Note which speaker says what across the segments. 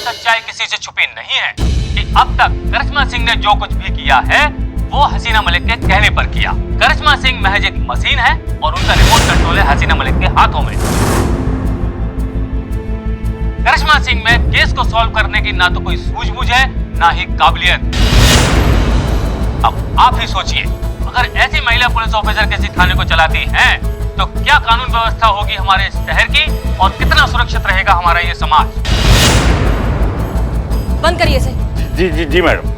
Speaker 1: सच्चाई किसी से छुपी नहीं है कि अब तक करिश्मा सिंह ने जो कुछ भी किया है वो हसीना मलिक के कहने पर किया। करिश्मा सिंह महज एक मशीन है और उनका रिमोट कंट्रोल है हसीना मलिक के हाथों में। करिश्मा सिंह में केस को सॉल्व करने की ना तो कोई सूझबूझ है ना ही काबिलियत। अब आप ही सोचिए, अगर ऐसी महिला पुलिस ऑफिसर किसी थाने को चलाती हैं तो क्या कानून व्यवस्था होगी हमारे शहर की और कितना सुरक्षित रहेगा हमारा ये समाज।
Speaker 2: बंद करिए इसे।
Speaker 3: जी जी जी मैडम।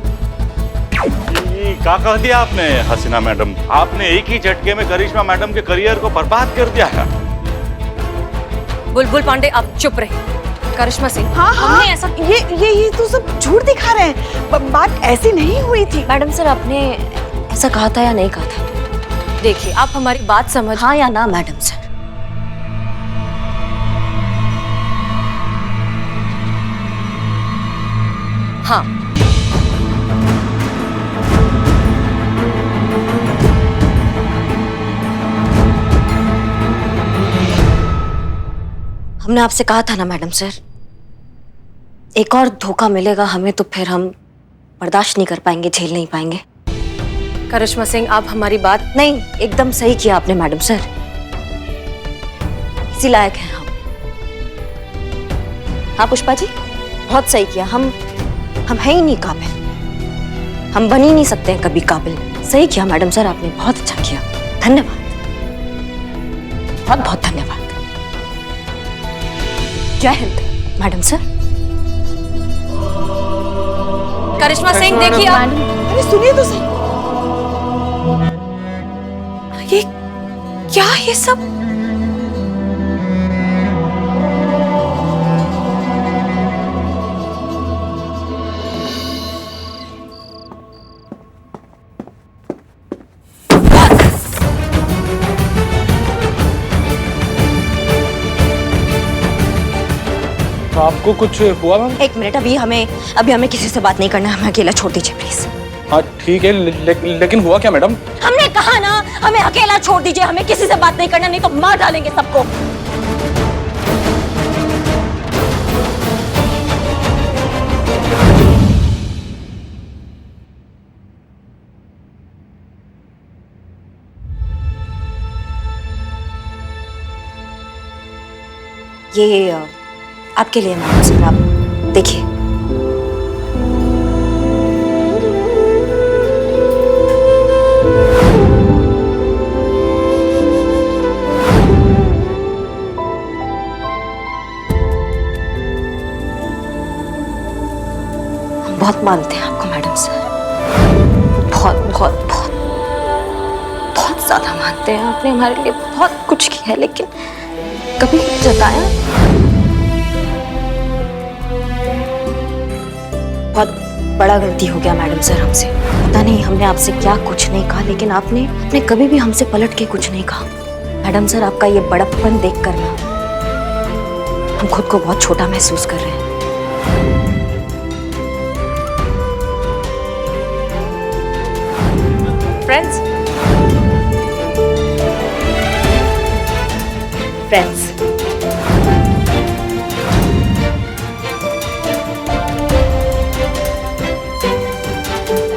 Speaker 3: क्या कह दिया आपने हसीना मैडम? आपने एक ही झटके में करिश्मा मैडम के करियर को बर्बाद कर दिया है।
Speaker 2: बुलबुल पांडे आप चुप रहे। करिश्मा सिंह,
Speaker 4: हाँ
Speaker 2: हमने ऐसा
Speaker 4: ये तो सब झूठ दिखा रहे हैं। बात ऐसी नहीं हुई थी।
Speaker 5: मैडम सर, आपने ऐसा कहा था या नहीं कहा था?
Speaker 2: देखिए, आप हमारी बात समझ।
Speaker 5: हाँ या ना मैडम सर?
Speaker 2: हाँ।
Speaker 5: हमने आपसे कहा था ना मैडम सर, एक और धोखा मिलेगा हमें तो फिर हम बर्दाश्त नहीं कर पाएंगे, झेल नहीं पाएंगे।
Speaker 2: करिश्मा सिंह, आप हमारी बात।
Speaker 5: नहीं, एकदम सही किया आपने मैडम सर। इसी लायक हैं हम। हाँ पुष्पा जी, बहुत सही किया। हम हैं ही नहीं काबिल, हम बन ही नहीं सकते हैं कभी काबिल। सही किया मैडम सर, आपने बहुत अच्छा किया। धन्यवाद, बहुत बहुत धन्यवाद। जय हिंद मैडम सर।
Speaker 2: करिश्मा सिंह, देखिए आप।
Speaker 4: अरे सुनिए तो सही।
Speaker 2: ये क्या, ये सब?
Speaker 6: तो आपको कुछ हुआ मैम?
Speaker 5: एक मिनट, अभी हमें किसी से बात नहीं करना है। हमें अकेला छोड़ दीजिए प्लीज।
Speaker 6: हाँ ठीक है, लेकिन हुआ क्या मैडम?
Speaker 5: हमने कहा ना, हमें अकेला छोड़ दीजिए। हमें किसी से बात नहीं करना, नहीं तो मार डालेंगे सबको। ये आपके लिए मैडम सर, आप देखिए। बहुत मानते हैं आपको मैडम सर, बहुत बहुत बहुत बहुत ज्यादा मानते हैं। आपने हमारे लिए बहुत कुछ किया है, लेकिन कभी नहीं जताया। बहुत बड़ा गलती हो गया मैडम सर हमसे। पता नहीं हमने आपसे क्या कुछ नहीं कहा, लेकिन आपने कभी भी हमसे पलट के कुछ नहीं कहा। मैडम सर, आपका ये बड़प्पन देख कर ना हम खुद को बहुत छोटा महसूस कर रहे हैं।
Speaker 2: फ्रेंड्स,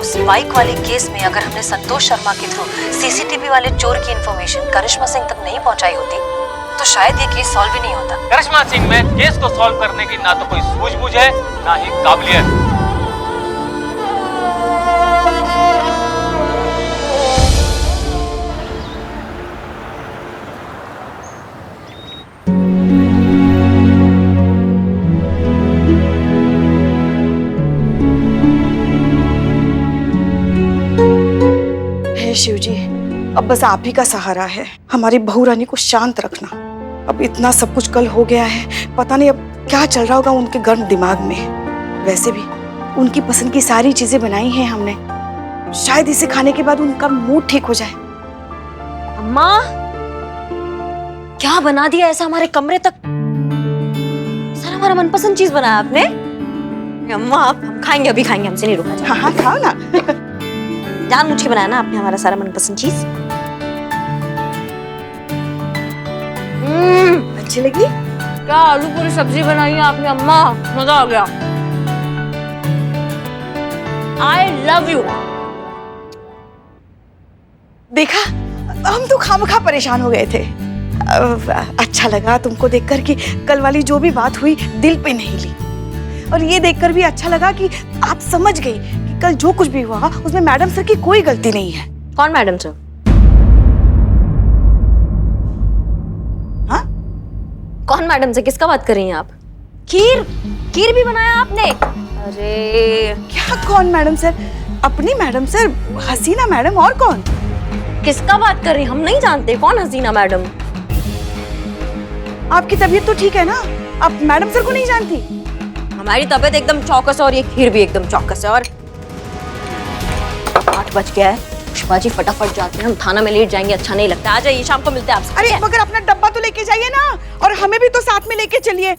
Speaker 5: उस बाइक वाले केस में अगर हमने संतोष शर्मा के थ्रू सीसीटीवी वाले चोर की इंफॉर्मेशन करिश्मा सिंह तक नहीं पहुंचाई होती तो शायद ये केस सॉल्व ही नहीं होता।
Speaker 1: करिश्मा सिंह में केस को सॉल्व करने की ना तो कोई सूझबूझ है ना ही काबिलियत।
Speaker 4: शिव जी, अब बस आप ही का सहारा है। हमारी बहू रानी को शांत रखना। अब इतना सब कुछ कल हो गया है, पता नहीं अब क्या चल रहा होगा उनके गर्म दिमाग में। वैसे भी उनकी पसंद की सारी चीजें बनाई हैं हमने, शायद इसे खाने के बाद उनका मूड ठीक हो जाए।
Speaker 5: अम्मा, क्या बना दिया ऐसा हमारे कमरे तक? सर, हमारा मनपसंद चीज बनाया आपने। अम्मा, आप हम खाएंगे, अभी खाएंगे, हमसे नहीं रुका जाएगा।
Speaker 4: हाँ हाँ खाओ ना।
Speaker 5: जान मुझे बनाया ना आपने हमारा सारा मनपसंद चीज।
Speaker 4: अच्छी लगी?
Speaker 2: क्या आलू पूरी सब्जी बनाई है आपने अम्मा, मजा आ गया।
Speaker 5: I love you.
Speaker 4: देखा, हम तो खामखा परेशान हो गए थे। अच्छा लगा तुमको देखकर कि कल वाली जो भी बात हुई दिल पे नहीं ली, और ये देखकर भी अच्छा लगा कि आप समझ गई कि कल जो कुछ भी हुआ उसमें मैडम सर की कोई गलती नहीं है।
Speaker 5: कौन मैडम सर?
Speaker 4: हाँ?
Speaker 5: कौन मैडम से? किसका बात कर रही हैं आप? खीर? खीर भी बनाया आपने? अरे
Speaker 4: क्या कौन मैडम सर? अपनी मैडम सर, हसीना मैडम, और कौन?
Speaker 5: किसका बात कर रही? हम नहीं जानते कौन हसीना मैडम।
Speaker 4: आपकी तबीयत तो ठीक है ना? आप मैडम सर को नहीं जानती?
Speaker 5: हमारी तबीयत एकदम चौकस है और ये खीर भी एकदम चौकस है। और 8 बज गया है। पुष्पा जी फटाफट जाते हैं, हम थाना में लेट जाएंगे, अच्छा नहीं लगता। आ जाइए, शाम को मिलते हैं आपसे।
Speaker 4: अरे मगर अपना डब्बा तो लेके जाइए ना, और हमें भी तो साथ में लेके चलिए।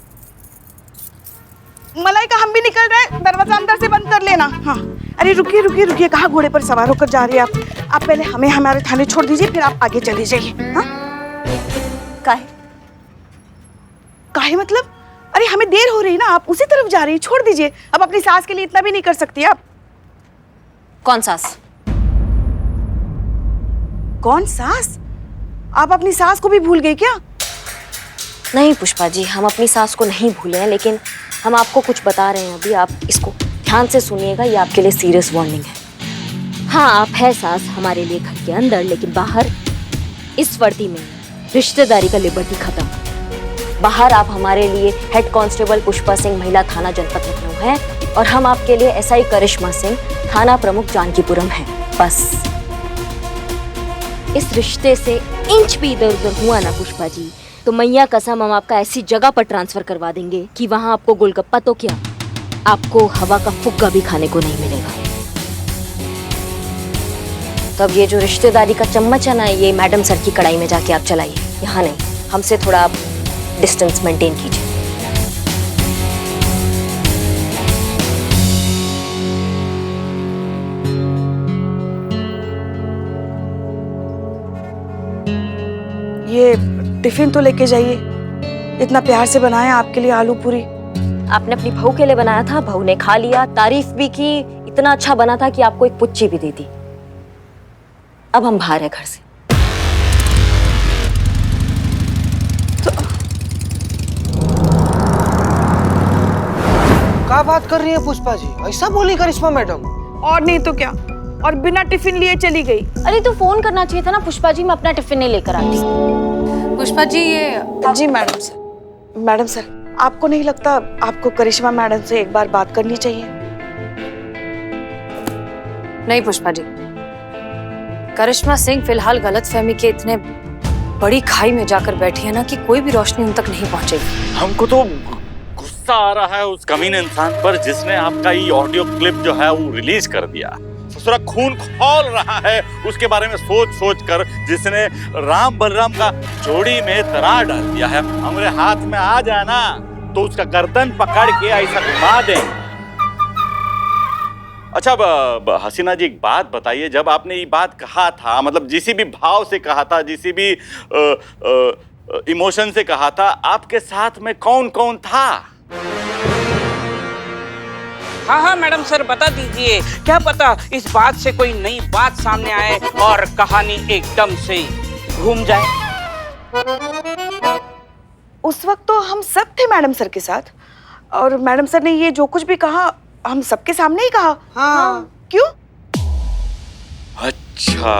Speaker 4: मलाइका, हम भी निकल रहे हैं, दरवाजा अंदर से बंद कर लेना। हाँ, अरे रुकिए रुकिए रुकिए, कहाँ घोड़े पर सवार होकर जा रही है आप? आप पहले हमें हमारे थाने छोड़ दीजिए, फिर आप आगे चले जाइए। हाँ? काहे? काहे मतलब? अरे हमें देर हो रही ना, आप उसी तरफ जा रही है, छोड़ दीजिए। अब अपनी सास के लिए इतना भी नहीं कर सकती आप।
Speaker 5: कौन सास?
Speaker 4: कौन सास? आप अपनी सास को भी भूल गई क्या?
Speaker 5: नहीं पुष्पा जी, हम अपनी सास को नहीं भूले हैं, लेकिन हम आपको कुछ बता रहे हैं अभी, आप इसको ध्यान से सुनिएगा, ये आपके लिए सीरियस वार्निंग है। हाँ, आप है सास हमारे लिए घर के अंदर, लेकिन बाहर इस वर्दी में रिश्तेदारी का लिबर्टी खत्म। बाहर आप हमारे लिए हेड कांस्टेबल पुष्पा सिंह, महिला थाना जनपद लखनऊ है, और हम आपके लिए एसआई करिश्मा सिंह, थाना प्रमुख जानकीपुरम है। बस इस रिश्ते से इंच भी इधर उधर हुआ ना पुष्पा जी, तो मैया कसम हम आपका ऐसी जगह पर ट्रांसफर करवा देंगे कि वहां आपको गोलगप्पा तो क्या, आपको हवा का फुग्गा भी खाने को नहीं मिलेगा। तो अब ये जो रिश्तेदारी का चम्मच है ना, ये मैडम सर की कढ़ाई में जाके आप चलाइए, यहाँ नहीं। हमसे थोड़ा आप डिस्टेंस मेंटेन कीजिए।
Speaker 4: ये टिफिन तो लेके जाइए, इतना प्यार से बनाया आपके लिए आलू पूरी।
Speaker 5: आपने अपनी बहू के लिए बनाया था, बहू ने खा लिया, तारीफ भी की, इतना अच्छा बना था कि आपको एक पुच्ची भी दे दी। अब हम बाहर है घर से।
Speaker 7: क्या बात कर रही है पुष्पा जी? ऐसा बोली करिश्मा मैडम?
Speaker 4: और नहीं तो क्या, और बिना टिफिन लिए चली गई।
Speaker 5: अरे तो फोन करना चाहिए था ना पुष्पा जी, मैं अपना टिफिन नहीं लेकर आती।
Speaker 2: पुष्पा जी, ये
Speaker 4: जी मैडम सर। मैडम सर, आपको नहीं लगता आपको करिश्मा मैडम से एक बार बात करनी चाहिए?
Speaker 2: नहीं पुष्पा जी, करिश्मा सिंह फिलहाल गलतफहमी के इतने बड़ी खाई में जाकर बैठी है ना कि कोई भी रोशनी उन तक नहीं पहुंचेगी।
Speaker 3: हमको तो गुस्सा आ रहा है उस कमीने इंसान पर जिसने आपका ये ऑडियो क्लिप जो है वो रिलीज कर दिया। ससुरा खून खौल रहा है उसके बारे में सोच सोच कर, जिसने राम बलराम का जोड़ी में दरार डाल दिया है। हमारे हाथ में आ जाए ना तो उसका गर्दन पकड़ के ऐसा घुमा देंगे। अच्छा हसीना जी, एक बात बताइए, जब आपने ये बात कहा था, मतलब जिसी भी भाव से कहा था, जिसी भी इमोशन से कहा था, आपके साथ में कौन कौन था?
Speaker 8: हाँ हाँ मैडम सर, बता दीजिए, क्या पता इस बात से कोई नई बात सामने आए और कहानी एकदम से घूम जाए।
Speaker 4: उस वक्त तो हम सब थे मैडम सर के साथ, और मैडम सर ने ये जो कुछ भी कहा हम सबके सामने ही कहा।
Speaker 7: हाँ।
Speaker 4: क्यों?
Speaker 3: अच्छा,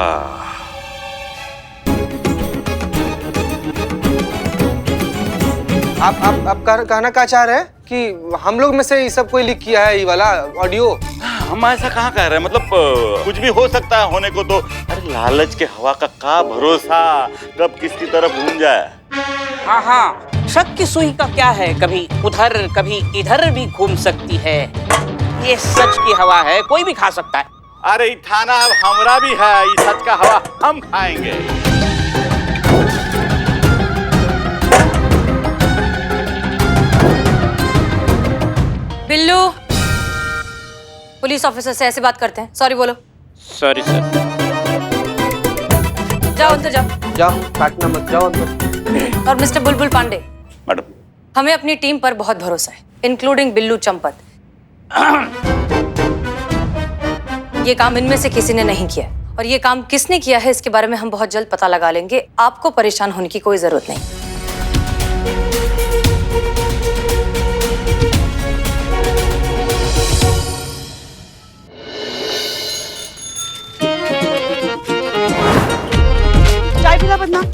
Speaker 7: आप कहना क्या चाह रहे हैं कि हम लोग में से ये सब कोई लीक किया है ये वाला ऑडियो?
Speaker 3: हम ऐसा कहाँ कह रहे हैं, मतलब कुछ भी हो सकता है होने को तो। अरे लालच के हवा का भरोसा, कब किसकी तरफ घूम जाए।
Speaker 8: हाँ हाँ, शक की सुई का क्या है, कभी उधर कभी इधर भी घूम सकती है। ये सच की हवा है, कोई भी खा सकता है।
Speaker 3: अरे ये थाना अब हमरा भी है, ये सच का हवा हम खाएंगे।
Speaker 2: बिल्लू, पुलिस ऑफिसर से ऐसे बात करते हैं? सॉरी बोलो।
Speaker 8: Sorry sir.
Speaker 2: जाओ अंदर जाओ।
Speaker 7: जाओ, काटना मत, जाओ अंदर।
Speaker 2: और मिस्टर बुलबुल पांडे,
Speaker 3: मैडम,
Speaker 2: हमें अपनी टीम पर बहुत भरोसा है, इंक्लूडिंग बिल्लू चंपत। ये काम इनमें से किसी ने नहीं किया है। और ये काम किसने किया है इसके बारे में हम बहुत जल्द पता लगा लेंगे। आपको परेशान होने की कोई जरूरत नहीं।
Speaker 4: चाय पीला बदनाम।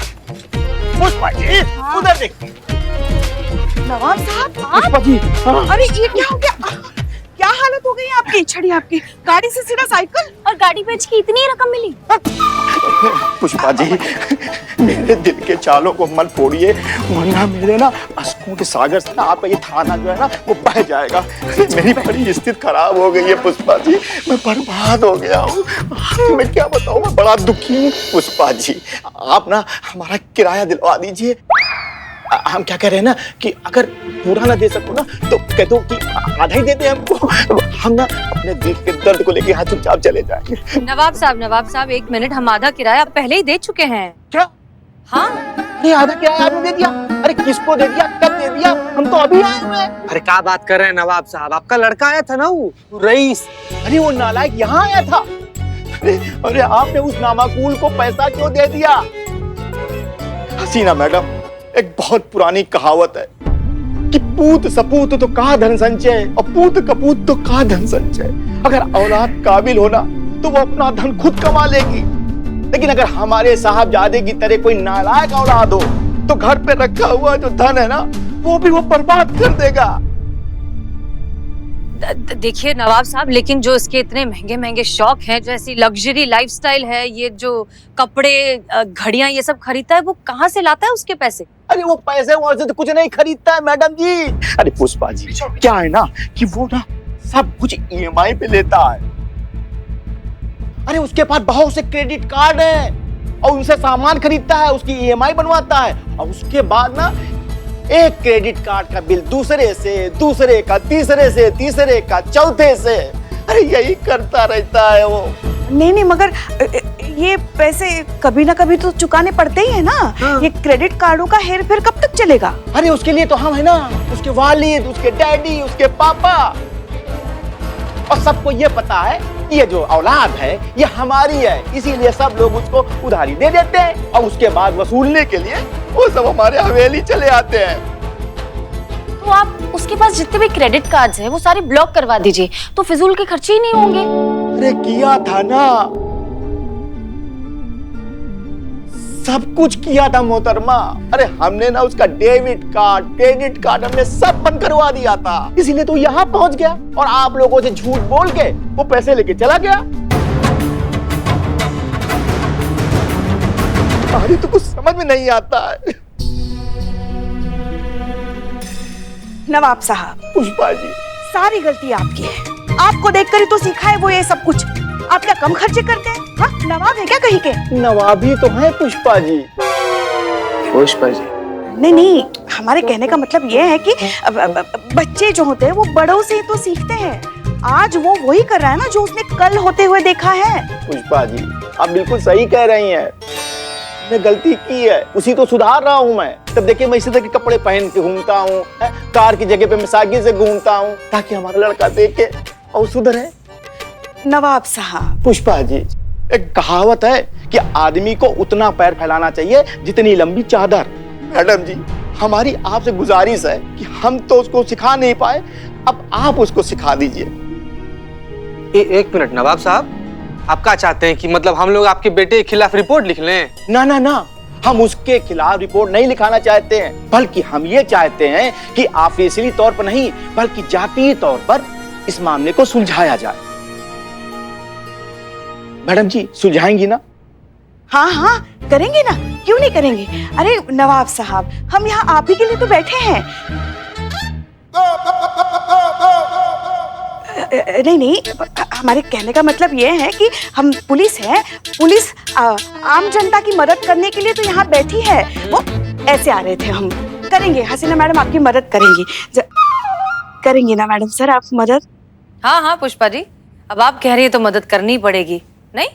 Speaker 3: पुष्पा जी उधर देखो।
Speaker 4: नवाब साहब
Speaker 3: पुष्पा जी
Speaker 4: अरे ये क्या हो गया? क्या हालत हो गई है आपकी? छड़ी आपकी गाड़ी से सीधा साइकिल।
Speaker 5: और गाड़ी बेच के इतनी रकम मिली?
Speaker 9: पुष्पा जी मेरे दिल के चालों को मत फोड़िए, वरना मेरे ना अश्कों के सागर से ना आपका ये थाना जो है ना वो बह जाएगा। मेरी बड़ी स्थिति खराब हो गई है पुष्पा जी, मैं बर्बाद हो गया हूँ। मैं क्या बताऊँ, मैं बड़ा दुखी हूँ। पुष्पा जी आप ना हमारा किराया दिलवा दीजिए। हम क्या कह रहे हैं ना कि अगर पूरा ना दे सको ना तो कह दो कि आधा ही दे दे हमको, हम ना अपने दिल के दर्द को लेके यहाँ चुपचाप चले जाएंगे।
Speaker 2: नवाब साहब 1 मिनट, हम आधा किराया पहले ही दे चुके हैं।
Speaker 9: क्या?
Speaker 2: हाँ
Speaker 9: अरे आधा किराया आपने दे दिया? अरे किसको दे दिया, कब दे दिया? हम तो अभी आए हुए हैं।
Speaker 7: अरे क्या बात कर रहे हैं नवाब साहब, आपका लड़का आया था ना वो रईस।
Speaker 9: अरे वो नालायक यहाँ आया था। अरे आपने उस नामाकूल को पैसा क्यों दे दिया? हसीना मैडम, एक बहुत पुरानी कहावत है कि पूत सपूत तो कहा धन संचय और पूत कपूत तो कहा धन संचय। अगर औलाद काबिल होना तो वो अपना धन खुद कमा लेगी, लेकिन अगर हमारे साहबजादे की तरह कोई नालायक औलाद हो तो घर पे रखा हुआ जो धन है ना वो भी वो बर्बाद कर देगा।
Speaker 2: देखिए नवाब साहब, लेकिन जो इसके इतने महंगे महंगे शौक हैं, जो ऐसी लग्जरी लाइफस्टाइल है, ये जो कपड़े घड़ियां ये सब खरीदता है, वो कहाँ से लाता है उसके पैसे?
Speaker 9: अरे वो पैसे वहां से तो कुछ नहीं खरीदता है मैडम जी। अरे पुष्पा जी क्या है ना कि वो ना सब कुछ ईएमआई पे लेता है। अरे उसके पास बहुत से क्रेडिट कार्ड है और उनसे सामान खरीदता है, उसकी ईएमआई बनवाता है और उसके बाद ना एक क्रेडिट कार्ड का बिल दूसरे से, दूसरे का तीसरे से, तीसरे का चौथे से। अरे यही करता रहता है वो।
Speaker 4: नहीं मगर ये पैसे कभी ना कभी तो चुकाने पड़ते ही है ना।
Speaker 7: हाँ।
Speaker 4: ये क्रेडिट कार्डों का हेर फेर कब तक चलेगा?
Speaker 9: अरे उसके लिए तो हम है ना, उसके वालिद, उसके डैडी, उसके पापा। और सबको ये पता है ये जो औलाद है ये हमारी है, इसीलिए सब लोग उसको उधारी दे देते हैं और उसके बाद वसूलने के लिए वो सब हमारे हवेली चले आते हैं।
Speaker 5: तो आप उसके पास जितने भी क्रेडिट कार्ड्स हैं वो सारे ब्लॉक करवा दीजिए, तो फिजूल के खर्चे ही नहीं होंगे।
Speaker 9: अरे किया था ना, सब कुछ किया था मोहतरमा। अरे हमने ना उसका डेबिट कार्ड, क्रेडिट कार्ड हमने सब बंद करवा दिया था, इसीलिए तो यहाँ पहुंच गया और आप लोगों से झूठ बोल के वो पैसे लेके चला गया। अरे तो कुछ समझ में नहीं आता है।
Speaker 4: नवाब साहब
Speaker 9: पुष्पा जी
Speaker 4: सारी गलती आपकी है, आपको देखकर ही तो सीखा है वो ये सब कुछ। आप क्या कम खर्चे करते हैं? हाँ नवाब है क्या कहीं के?
Speaker 9: नवाबी तो है पुष्पा जी।
Speaker 7: पुष्पा जी
Speaker 4: नहीं हमारे कहने का मतलब ये है कि बच्चे जो होते हैं वो बड़ों से ही तो सीखते हैं। आज वो वही कर रहा है ना जो उसने कल होते हुए देखा है।
Speaker 9: पुष्पा जी आप बिल्कुल सही कह रही हैं, मैंने गलती की है, उसी को सुधार रहा हूँ मैं। तब देखिए मैं इसी तरह के कपड़े पहन के घूमता हूँ, कार की जगह पे मैं साइकिल से घूमता हूँ, ताकि हमारा लड़का देखे और सुधरे।
Speaker 4: नवाब साहब
Speaker 9: पुष्पा जी एक कहावत है कि आदमी को उतना पैर फैलाना चाहिए जितनी लंबी चादर। मैडम जी हमारी आपसे गुजारिश है कि हम तो उसको सिखा नहीं पाए, अब आप उसको सिखा दीजिए।
Speaker 7: एक मिनट नवाब साहब, आप क्या चाहते हैं कि मतलब हम लोग आपके बेटे के खिलाफ रिपोर्ट लिख लें?
Speaker 9: ना ना ना, हम उसके खिलाफ रिपोर्ट नहीं लिखाना चाहते हैं, बल्कि हम ये चाहते हैं कि ऑफिशियली तौर पर नहीं बल्कि जातीय तौर पर इस मामले को सुलझाया जाए। मैडम जी सुलझाएंगी ना?
Speaker 4: हाँ हाँ करेंगे ना, क्यों नहीं करेंगे। अरे नवाब साहब हम यहाँ आप ही के लिए तो बैठे हैं। नहीं हमारे कहने का मतलब ये है कि हम पुलिस है, पुलिस आम जनता की मदद करने के लिए तो यहाँ बैठी है। वो ऐसे आ रहे थे, हम करेंगे। हसीना मैडम आपकी मदद करेंगी, करेंगी ना मैडम सर आप मदद?
Speaker 2: हाँ हाँ पुष्पा जी, अब आप कह रही है तो मदद करनी पड़ेगी। नहीं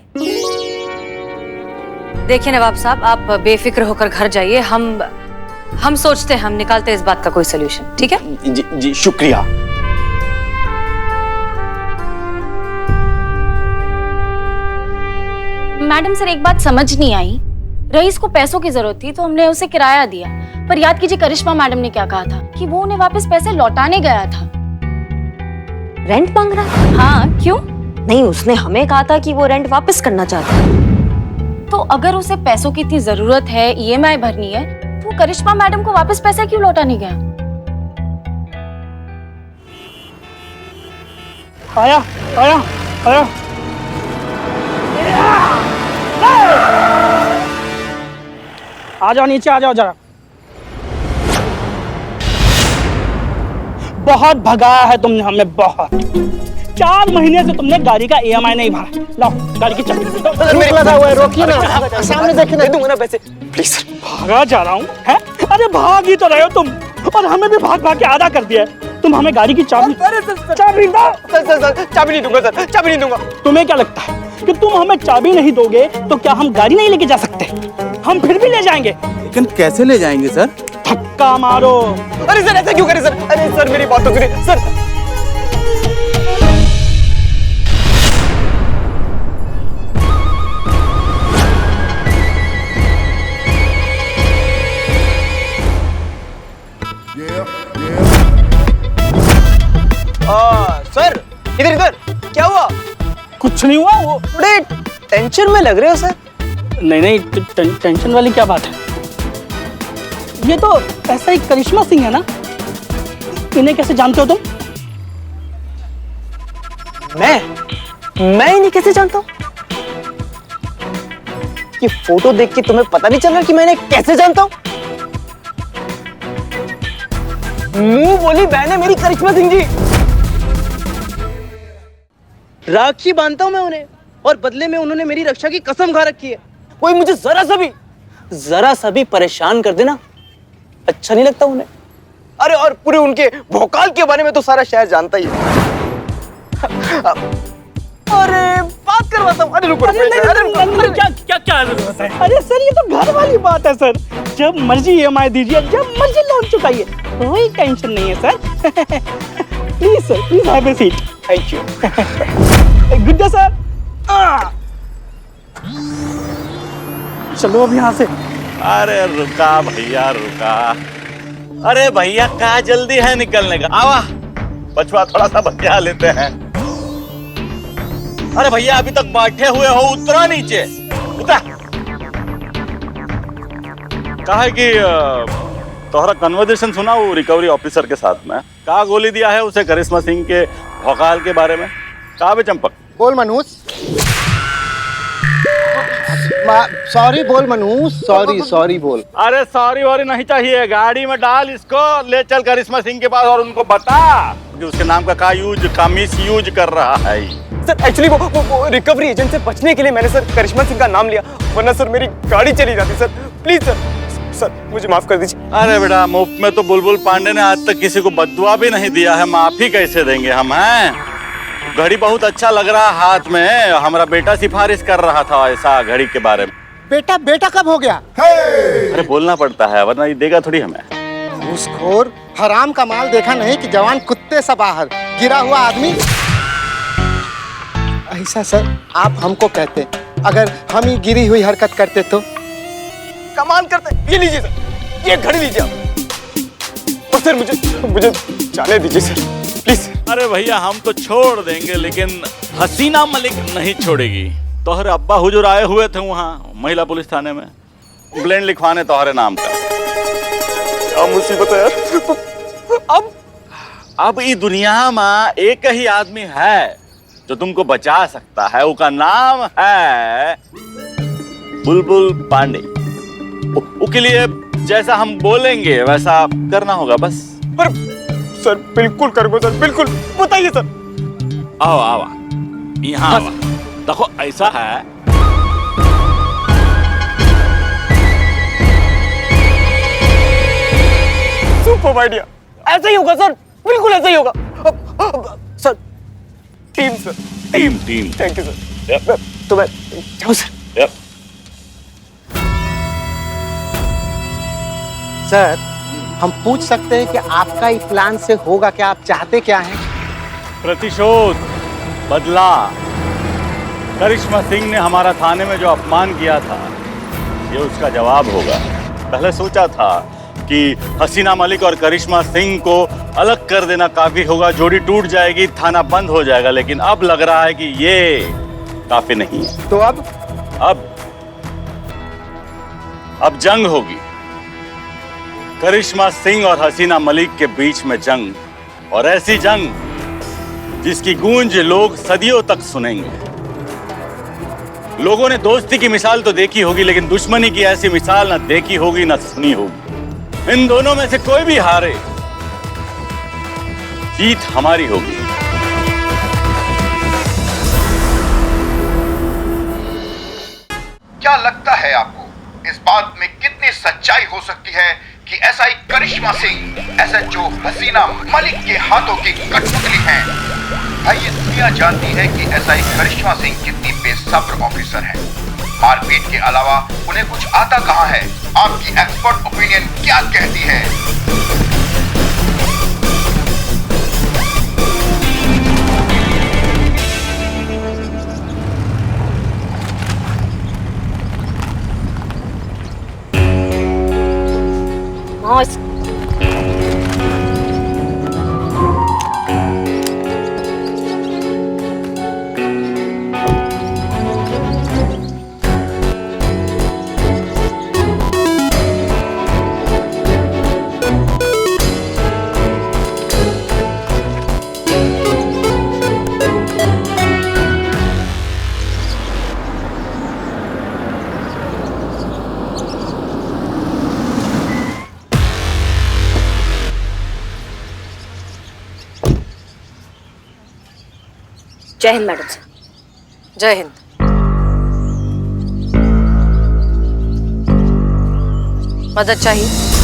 Speaker 2: देखिए नवाब साहब, आप बेफिक्र होकर घर जाइए, हम सोचते हैं, हम निकालते हैं इस बात का कोई सोल्यूशन। ठीक है
Speaker 9: जी शुक्रिया।
Speaker 2: मैडम सर एक बात समझ नहीं आई, रईस को पैसों की जरूरत थी तो हमने उसे किराया दिया, पर याद कीजिए करिश्मा मैडम ने क्या कहा था कि वो उन्हें वापस पैसे लौटाने गया था।
Speaker 5: रेंट मांग रहा है?
Speaker 2: हाँ, क्यों?
Speaker 5: नहीं, उसने हमें कहा था कि वो रेंट वापस करना चाहता है।
Speaker 2: तो अगर उसे पैसों की इतनी जरूरत है, ईएमआई भरनी है, तो वो करिश्मा मैडम को वापस पैसे क्यों लौटाने गया?
Speaker 10: आया आया आया। आ जाओ नीचे, आ जाओ जरा। बहुत भगाया है तुमने हमें, बहुत। 4 महीने से तुमने गाड़ी का ईएमआई नहीं भरा। लाओ गाड़ी की चाबी।
Speaker 9: रोकिए ना, सामने देखिए ना, दूंगा ना पैसे प्लीज सर।
Speaker 10: भागा जा रहा हूँ, है? अरे भाग ही तो रहे हो तुम, और हमें भी भाग भाग के आधा कर दिया है। तुम हमें गाड़ी की चाबी चाबी दो।
Speaker 7: सर चाबी नहीं दूंगा सर, चाबी नहीं दूंगा।
Speaker 10: तुम्हें क्या लगता है कि तुम हमें चाबी नहीं दोगे तो क्या हम गाड़ी नहीं लेके जा सकते? हम फिर भी ले जाएंगे।
Speaker 6: लेकिन कैसे ले जाएंगे सर?
Speaker 10: धक्का मारो।
Speaker 7: अरे सर ऐसा क्यों करे सर? अरे सर मेरी बात तो सुनिए सर। सर इधर इधर, क्या हुआ?
Speaker 10: कुछ नहीं हुआ। वो
Speaker 7: बड़े टेंशन में लग रहे हो सर।
Speaker 10: नहीं नहीं, टेंशन वाली क्या बात है? ये तो ऐसा ही करिश्मा सिंह है ना? इन्हें कैसे जानते हो तुम?
Speaker 7: मैं इन्हें कैसे जानता हूँ? ये फोटो देख के तुम्हें पता नहीं चल रहा कि मैं इन्हें कैसे जानता हूँ? मुंह बोली बहन है मेरी करिश्मा सिंह जी। राखी बांधता हूं मैं उन्हें, और बदले में उन्होंने मेरी रक्षा की कसम खा रखी है। कोई मुझे जरा सा भी परेशान कर देना अच्छा नहीं लगता उन्हें। अरे और पूरे उनके भोकाल के बारे में तो सारा शहर जानता ही है। अरे बात करवाता हूँ। अरे रुको,
Speaker 10: क्या जरूरत है? अरे सर ये तो घर वाली बात है सर। जब मर्जी ईएमआई दीजिए, जब मर्जी लोन चुकाइए, कोई टेंशन नहीं है sir. Please sir, please have a seat.
Speaker 7: Thank you.
Speaker 10: Good day sir. चलो अब यहाँ से।
Speaker 3: अरे रुका भैया रुका। अरे भैया क्या जल्दी है निकलने का? आवा बचवा थोड़ा सा बचा लेते हैं। अरे भैया अभी तक बैठे हुए हो, उतरो नीचे, उतर। कहा है कि तोहरा कन्वर्सेशन सुना वो रिकवरी ऑफिसर के साथ में? कहा गोली दिया है उसे करिश्मा सिंह के भौकाल के बारे में? कहा बे चंपक?
Speaker 9: बोल मनूस। सॉरी बोल मनूस, सॉरी बोल।
Speaker 3: अरे सॉरी वॉरी नहीं चाहिए, गाड़ी में डाल इसको, ले चल करिश्मा सिंह के पास और उनको बता कि उसके नाम का मिस यूज कर रहा है।
Speaker 7: सर एक्चुअली वो रिकवरी एजेंट से बचने के लिए मैंने सर करिश्मा सिंह का नाम लिया, वरना सर मेरी गाड़ी चली जाती। सर प्लीज सर मुझे माफ कर दीजिए।
Speaker 3: अरे बेटा मुफ्त में तो बुलबुल पांडे ने आज तक किसी को बद्दुआ भी नहीं दिया है, माफी कैसे देंगे हम? हैं घड़ी बहुत अच्छा लग रहा हाथ में, हमारा बेटा सिफारिश कर रहा था ऐसा घड़ी के बारे में।
Speaker 9: बेटा कब हो गया?
Speaker 3: अरे बोलना पड़ता है वरना ये देगा थोड़ी हमें।
Speaker 9: घूसखोर हराम का माल देखा नहीं कि जवान कुत्ते सा बाहर गिरा हुआ आदमी। ऐसा सर आप हमको कहते, अगर हम ही गिरी हुई हरकत करते तो?
Speaker 7: कमाल करते। ये लीजिए सर, ये घड़ी लीजिए आप। और सर मुझे जाने दीजिए सर प्लीज।
Speaker 3: अरे भैया हम तो छोड़ देंगे लेकिन हसीना मलिक नहीं छोड़ेगी। तोहरे अब्बा हुजूर आए हुए थे वहाँ महिला पुलिस थाने में कंप्लेंट लिखवाने तोहरे नाम का।
Speaker 7: क्या मुसीबत है यार।
Speaker 3: अब इस दुनिया में एक ही आदमी है जो तुमको बचा सकता है, उसका नाम है बुलबुल पांडे। उसके लिए जैसा हम बोलेंगे वैसा करना होगा बस।
Speaker 7: पर सर बिल्कुल करूंगा सर, बिल्कुल। बताइए सर।
Speaker 3: आओ आओ यहाँ आओ। देखो ऐसा है,
Speaker 7: सुपर आइडिया। ऐसा ही होगा सर, बिल्कुल ऐसा ही होगा। Sir team sir,
Speaker 3: team
Speaker 7: thank you sir. तो मैं जाऊँ सर?
Speaker 9: सर हम पूछ सकते हैं कि आपका इस प्लान से होगा क्या? आप चाहते क्या हैं?
Speaker 3: प्रतिशोध, बदला। करिश्मा सिंह ने हमारा थाने में जो अपमान किया था, ये उसका जवाब होगा। पहले सोचा था कि हसीना मलिक और करिश्मा सिंह को अलग कर देना काफी होगा, जोड़ी टूट जाएगी, थाना बंद हो जाएगा, लेकिन अब लग रहा है कि ये काफी नहीं है।
Speaker 9: तो
Speaker 3: अब जंग होगी, करिश्मा सिंह और हसीना मलिक के बीच में जंग, और ऐसी जंग जिसकी गूंज लोग सदियों तक सुनेंगे। लोगों ने दोस्ती की मिसाल तो देखी होगी, लेकिन दुश्मनी की ऐसी मिसाल ना देखी होगी ना सुनी होगी। इन दोनों में से कोई भी हारे, जीत हमारी होगी।
Speaker 11: क्या लगता है आपको इस बात में कितनी सच्चाई हो सकती है कि एसआई करिश्मा सिंह एसएचओ हसीना मलिक के हाथों की कठपुतली हैं? भाई दुनिया जानती है कि एसआई करिश्मा सिंह कितनी बेसब्र ऑफिसर हैं। मारपीट के अलावा उन्हें कुछ आता कहां है? आपकी एक्सपर्ट ओपिनियन क्या कहती है?
Speaker 5: जय हिंद मैडम सर।
Speaker 2: जय हिंद। मदद चाहिए?